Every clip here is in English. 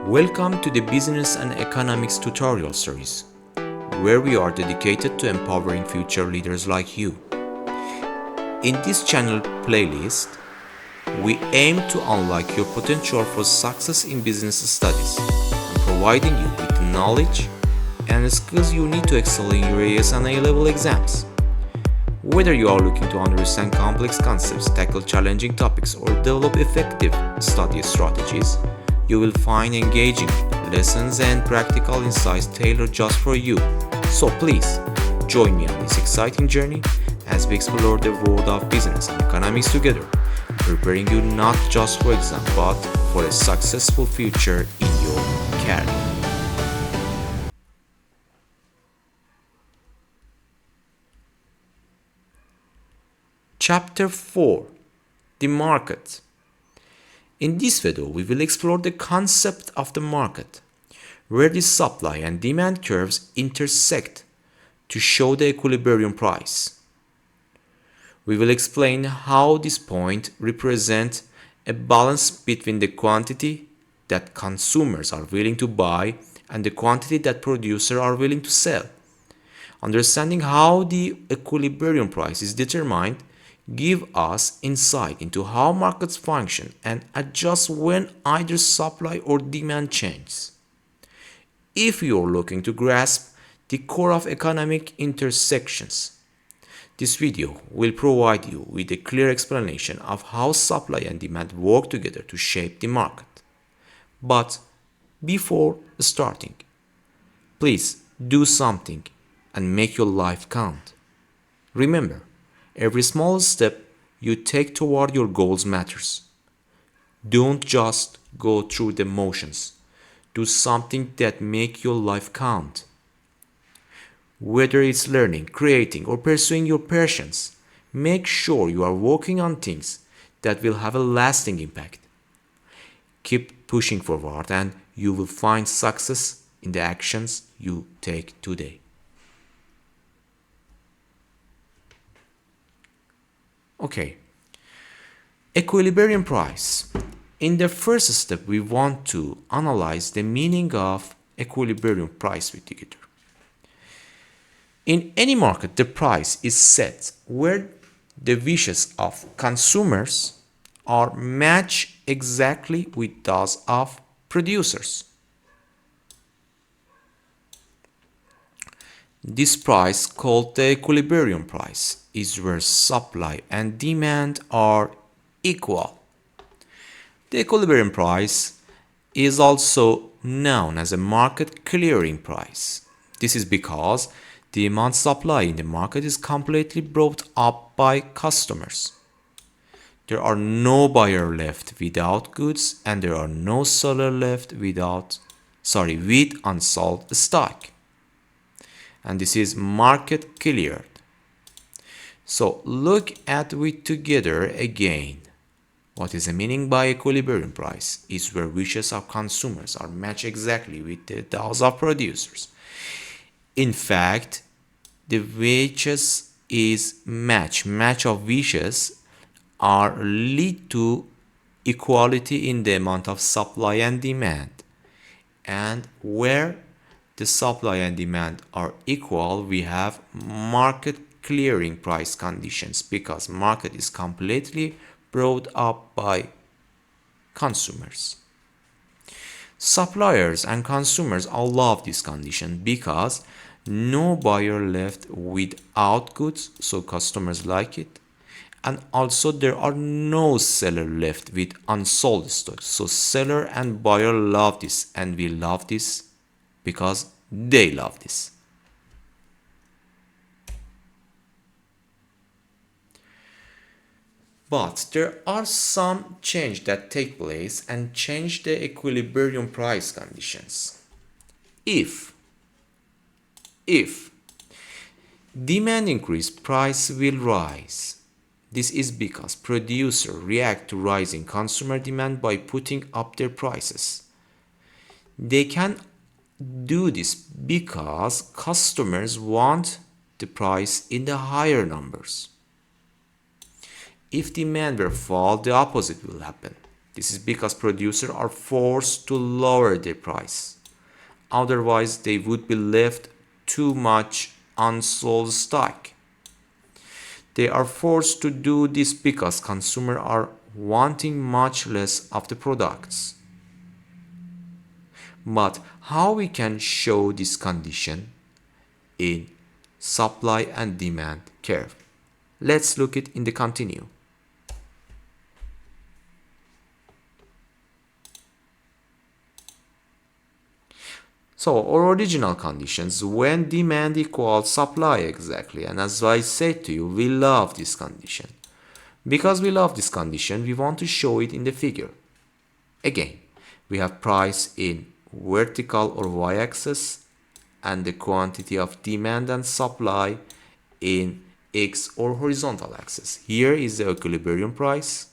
Welcome to the Business and Economics tutorial series, where we are dedicated to empowering future leaders like you. In this channel playlist, we aim to unlock your potential for success in business studies and providing you with the knowledge and the skills you need to excel in your AS and A-level exams. Whether you are looking to understand complex concepts, tackle challenging topics, or develop effective study strategies, you will find engaging lessons and practical insights tailored just for you. So please, join me on this exciting journey as we explore the world of business and economics together, preparing you not just for exam but for a successful future in your career. Chapter 4: The Market. In this video, we will explore the concept of the market, where the supply and demand curves intersect to show the equilibrium price. We will explain how this point represents a balance between the quantity that consumers are willing to buy and the quantity that producers are willing to sell. Understanding how the equilibrium price is determined give us insight into how markets function and adjust when either supply or demand changes. If you are looking to grasp the core of economic intersections, this video will provide you with a clear explanation of how supply and demand work together to shape the market. But before starting, please do something and make your life count. Remember, every small step you take toward your goals matters. Don't just go through the motions. Do something that makes your life count. Whether it's learning, creating, or pursuing your passions, make sure you are working on things that will have a lasting impact. Keep pushing forward and you will find success in the actions you take today. Okay, equilibrium price. In the first step, we want to analyze the meaning of equilibrium price together. In any market, the price is set where the wishes of consumers are matched exactly with those of producers. This price, called the equilibrium price, is where supply and demand are equal. The equilibrium price is also known as a market clearing price. This is because the amount supply in the market is completely brought up by customers. There are no buyer left without goods and there are no seller left with unsold stock. And this is market cleared. So look at it together again. What is the meaning by equilibrium price? Is where wishes of consumers are matched exactly with those of producers. In fact, the wishes is match of wishes are lead to equality in the amount of supply and demand. And where the supply and demand are equal, we have market clearing price conditions because market is completely brought up by consumers. Suppliers and consumers all love this condition because no buyer left without goods, so customers like it. And also there are no seller left with unsold stock, so seller and buyer love this, and we love this because they love this. But there are some changes that take place and change the equilibrium price conditions. If demand increase, price will rise. This is because producers react to rising consumer demand by putting up their prices. They can do this because customers want the price in the higher numbers. If demand will fall, the opposite will happen. This is because producers are forced to lower their price. Otherwise, they would be left too much unsold stock. They are forced to do this because consumers are wanting much less of the products. But how we can show this condition in supply and demand curve? Let's look it in the continue. So our original conditions, when demand equals supply exactly, and as I said to you, we love this condition. Because we love this condition, we want to show it in the figure. Again, we have price in vertical or y-axis and the quantity of demand and supply in x or horizontal axis. Here is the equilibrium price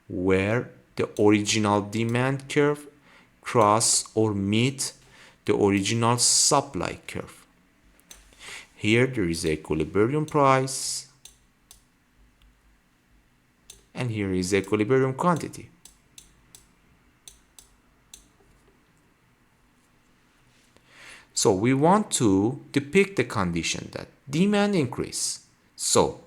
where the original demand curve cross or meet the original supply curve. Here there is the equilibrium price and here is the equilibrium quantity. So we want to depict the condition that demand increase. So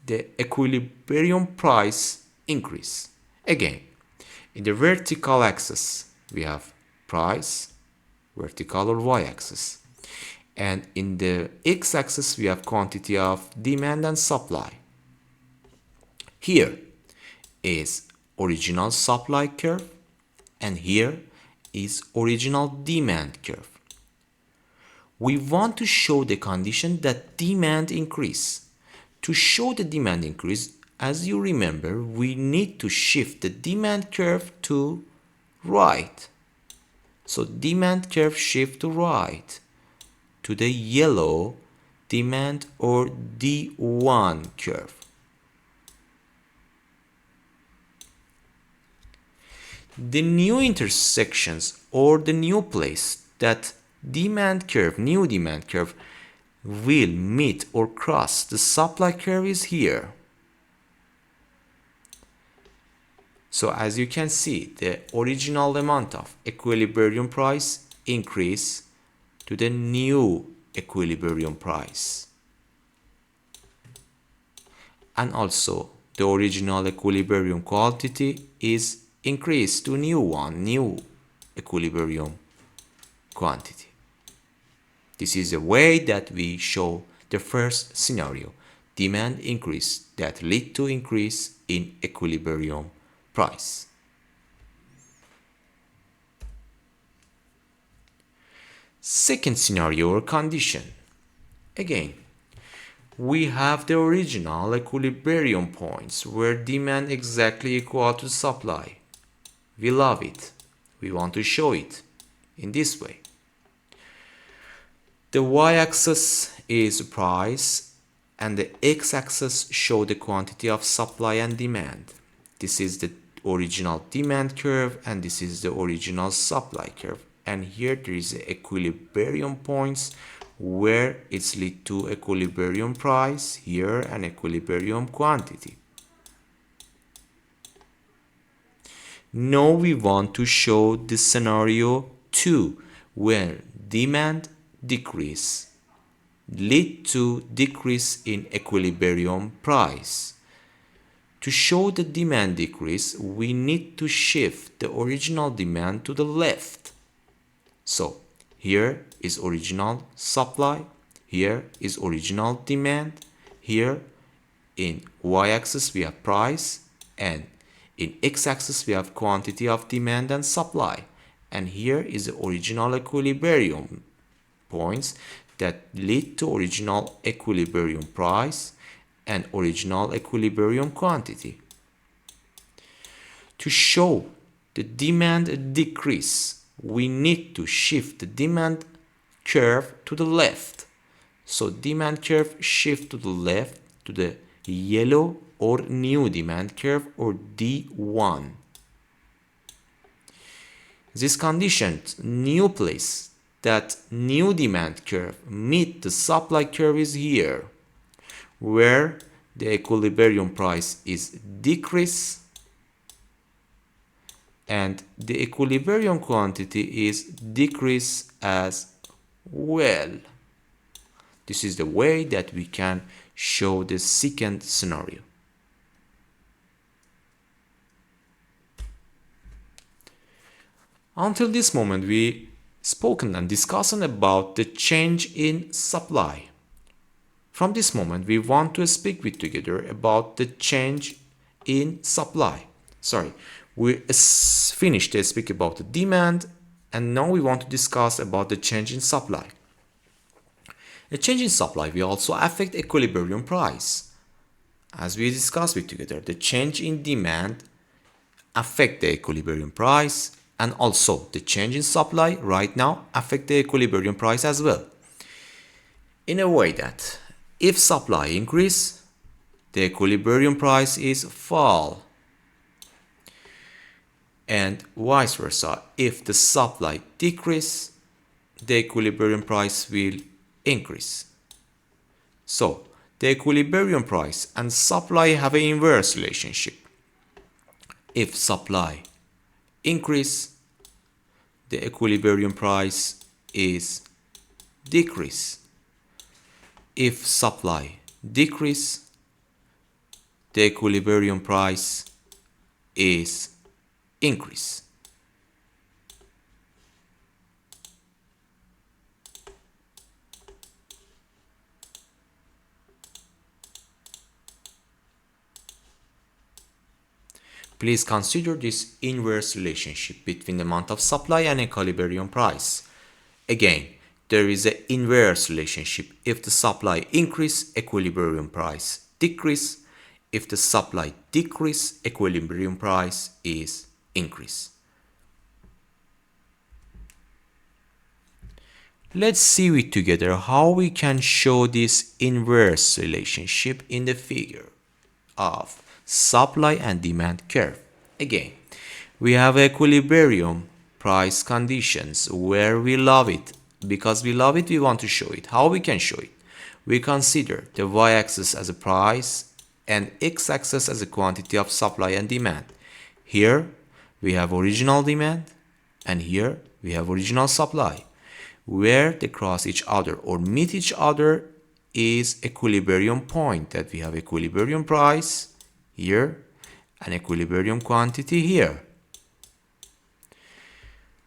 the equilibrium price increase. Again, in the vertical axis, we have price, vertical or y-axis. And in the x-axis, we have quantity of demand and supply. Here is original supply curve, and here is original demand curve. We want to show the condition that demand increase. To show the demand increase, as you remember, we need to shift the demand curve to right. So demand curve shift to right, to the yellow demand or D1 curve. The new intersections or the new place that demand curve, new demand curve, will meet or cross the supply curve is here. So as you can see, the original amount of equilibrium price increase to the new equilibrium price. And also the original equilibrium quantity is increased to new one, new equilibrium quantity. This is a way that we show the first scenario, demand increase that lead to increase in equilibrium price. Second scenario or condition. Again, we have the original equilibrium points where demand exactly equal to supply. We love it. We want to show it in this way. The y-axis is price and the x-axis show the quantity of supply and demand. This is the original demand curve and this is the original supply curve. And here there is the equilibrium points where it's lead to equilibrium price, here an equilibrium quantity. Now we want to show the scenario 2 where demand decrease lead to decrease in equilibrium price. To show the demand decrease, we need to shift the original demand to the left. So here is original supply, here is original demand, here in y-axis we have price, and in x-axis we have quantity of demand and supply. And here is the original equilibrium points that lead to original equilibrium price and original equilibrium quantity. To show the demand decrease, we need to shift the demand curve to the left. So demand curve shift to the left to the yellow or new demand curve or D1. This condition, new place, that new demand curve meet the supply curve is here, where the equilibrium price is decrease and the equilibrium quantity is decrease as well. This is the way that we can show the second scenario. Until this moment, we spoken and discussed about the change in supply. From this moment, we want to speak with together about the change in supply. Sorry, we finished to speak about the demand, and now we want to discuss about the change in supply. A change in supply will also affect equilibrium price. As we discussed with together, the change in demand affect the equilibrium price, and also the change in supply right now affect the equilibrium price as well. In a way that if supply increase, the equilibrium price is fall, and vice versa. If the supply decrease, the equilibrium price will increase. So the equilibrium price and supply have an inverse relationship. If supply increase, the equilibrium price is decrease. If supply decrease, the equilibrium price is increase. Please consider this inverse relationship between the amount of supply and equilibrium price. Again, there is an inverse relationship. If the supply increase, equilibrium price decrease. If the supply decrease, equilibrium price is increase. Let's see it together how we can show this inverse relationship in the figure of supply and demand curve. Again, we have equilibrium price conditions where we love it. Because we love it, we want to show it. How we can show it? We consider the y-axis as a price and x-axis as a quantity of supply and demand. Here we have original demand and here we have original supply. Where they cross each other or meet each other is equilibrium point, that we have equilibrium price here and equilibrium quantity here.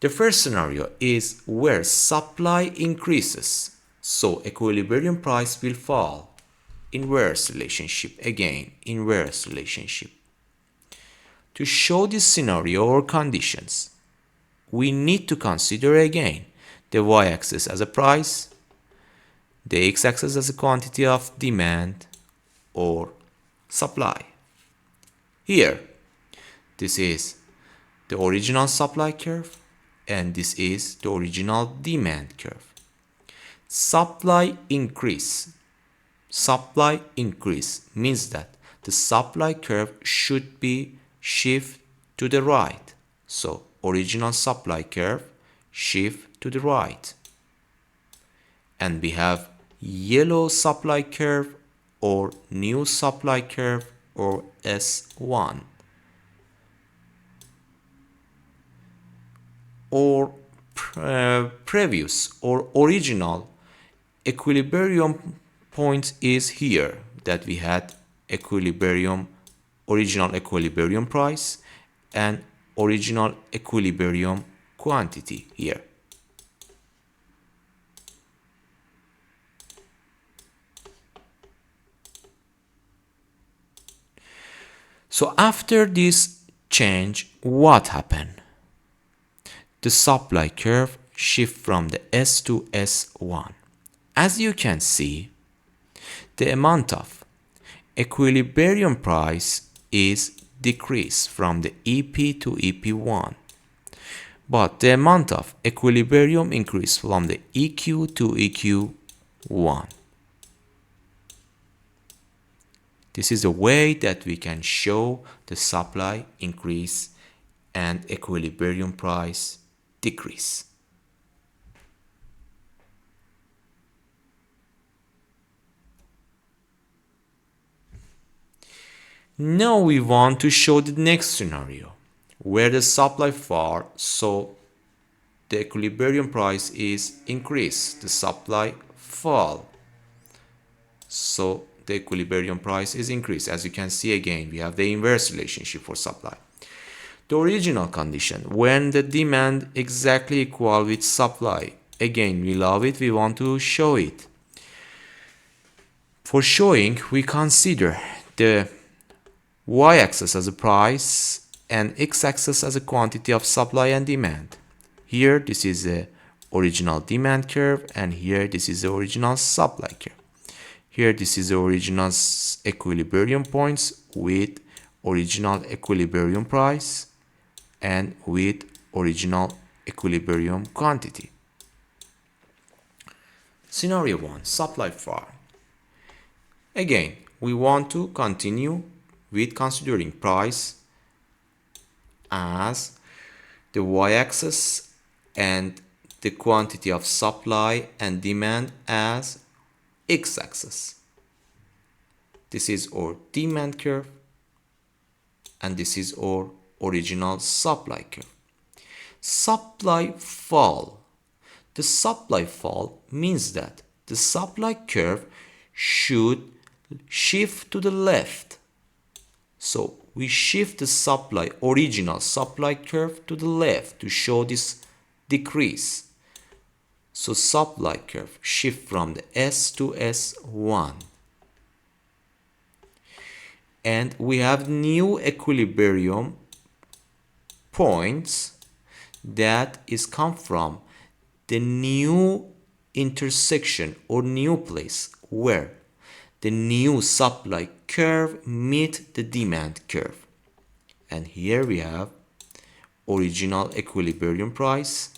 The first scenario is where supply increases, so equilibrium price will fall. Inverse relationship, again, inverse relationship. To show this scenario or conditions, we need to consider again the y-axis as a price, the x-axis as a quantity of demand or supply. Here, this is the original supply curve and this is the original demand curve. Supply increase means that the supply curve should be shift to the right. So original supply curve shift to the right. And we have yellow supply curve or new supply curve or S1 or previous or original equilibrium point is here, that we had equilibrium, original equilibrium price and original equilibrium quantity here. So after this change, what happened? The supply curve shift from the S to S1. As you can see, the amount of equilibrium price is decreased from the EP to EP1, but the amount of equilibrium increase from the EQ to EQ1. This is a way that we can show the supply increase and equilibrium price decrease. Now we want to show the next scenario where the supply fall, so the equilibrium price is increased. The supply fall, so the equilibrium price is increased. As you can see, again, we have the inverse relationship for supply. The original condition, when the demand exactly equal with supply. Again, we love it, we want to show it. For showing, we consider the y-axis as a price and x-axis as a quantity of supply and demand. Here, this is the original demand curve, and here, this is the original supply curve. Here, this is the original equilibrium points with original equilibrium price and with original equilibrium quantity. Scenario 1, supply fall. Again, we want to continue with considering price as the y-axis and the quantity of supply and demand as x-axis. This is our demand curve, and this is our original supply curve. Supply fall. The supply fall means that the supply curve should shift to the left. So we shift the original supply curve to the left to show this decrease. So supply curve shift from the S to S1. And we have new equilibrium points that is come from the new intersection or new place where the new supply curve meet the demand curve. And here we have original equilibrium price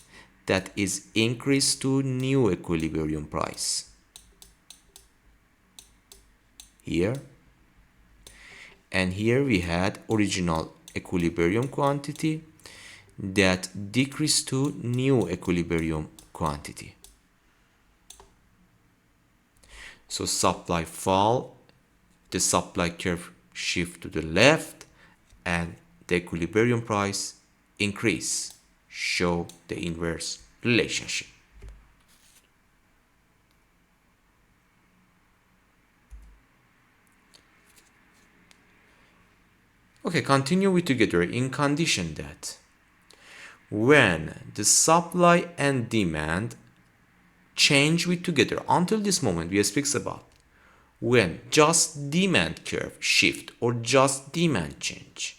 that is increased to new equilibrium price. Here. And here we had original equilibrium quantity that decreased to new equilibrium quantity. So supply fall, the supply curve shift to the left, and the equilibrium price increase. Show the inverse relationship. Okay, continue with together in condition that when the supply and demand change with together. Until this moment we speak about when just demand curve shift or just demand change.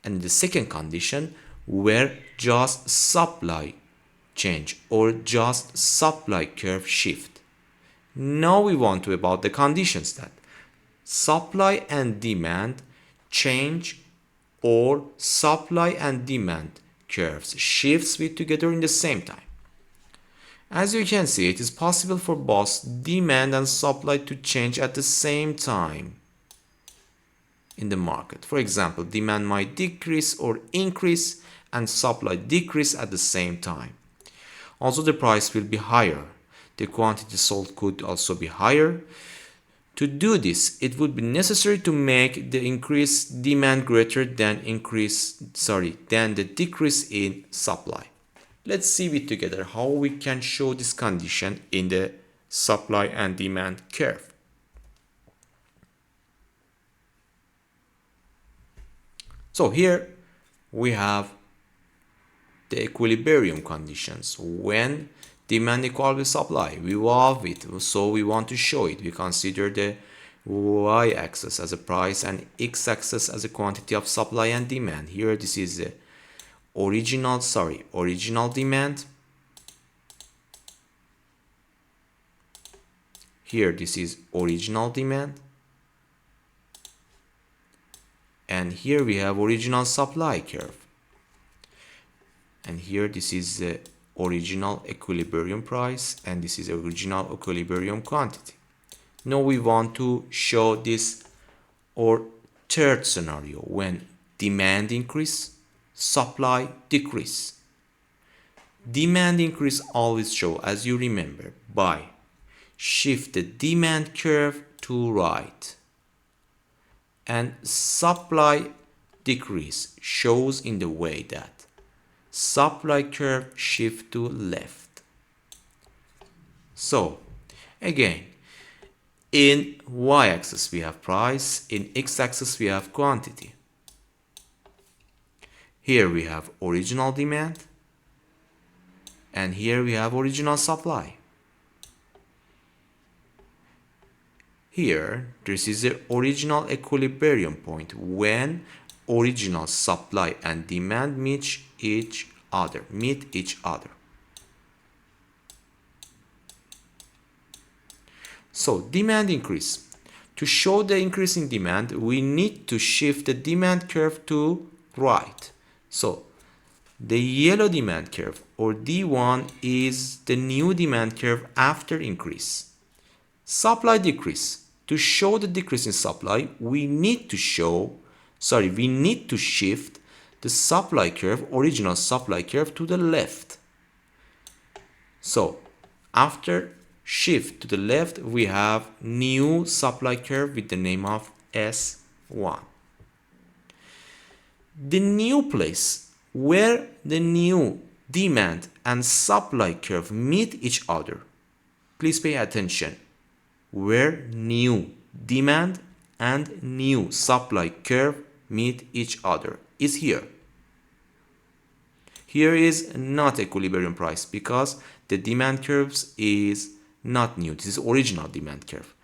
And the second condition where just supply change or just supply curve shift. Now we want to about the conditions that supply and demand change or supply and demand curves shifts with together in the same time. As you can see, it is possible for both demand and supply to change at the same time in the market. For example, demand might decrease or increase and supply decrease at the same time. Also, the price will be higher. The quantity sold could also be higher. To do this, it would be necessary to make the increased demand greater than the decrease in supply. Let's see it together how we can show this condition in the supply and demand curve. So here we have the equilibrium conditions when demand equal with supply. We love it, so we want to show it. We consider the y-axis as a price and x-axis as a quantity of supply and demand. Here this is the original demand. Here this is original demand. And here we have original supply curve. And here this is the original equilibrium price, and this is original equilibrium quantity. Now we want to show this or third scenario when demand increase, supply decrease. Demand increase always show, as you remember, by shift the demand curve to right, and supply decrease shows in the way that supply curve shift to left. So again, in y-axis we have price, in x-axis we have quantity. Here we have original demand, and here we have original supply. Here, this is the original equilibrium point when original supply and demand meet each other. So demand increase. To show the increase in demand, we need to shift the demand curve to right. So the yellow demand curve, or D1, is the new demand curve after increase. Supply decrease. To show the decrease in supply, we need to shift the supply curve, original supply curve, to the left. So after shift to the left, we have new supply curve with the name of S1. The new place where the new demand and supply curve meet each other, please pay attention, where new demand and new supply curve meet each other is here. Here is not equilibrium price because the demand curves is not new. This is original demand curve.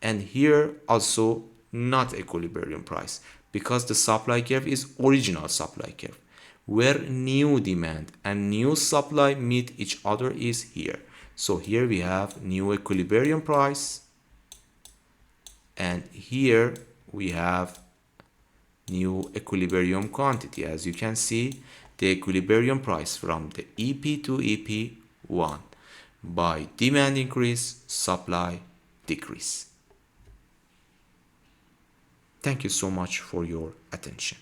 And here also not equilibrium price because the supply curve is original supply curve. Where new demand and new supply meet each other is here. So here we have new equilibrium price, and here we have new equilibrium quantity. As you can see, the equilibrium price from the EP to EP1 by demand increase, supply decrease. Thank you so much for your attention.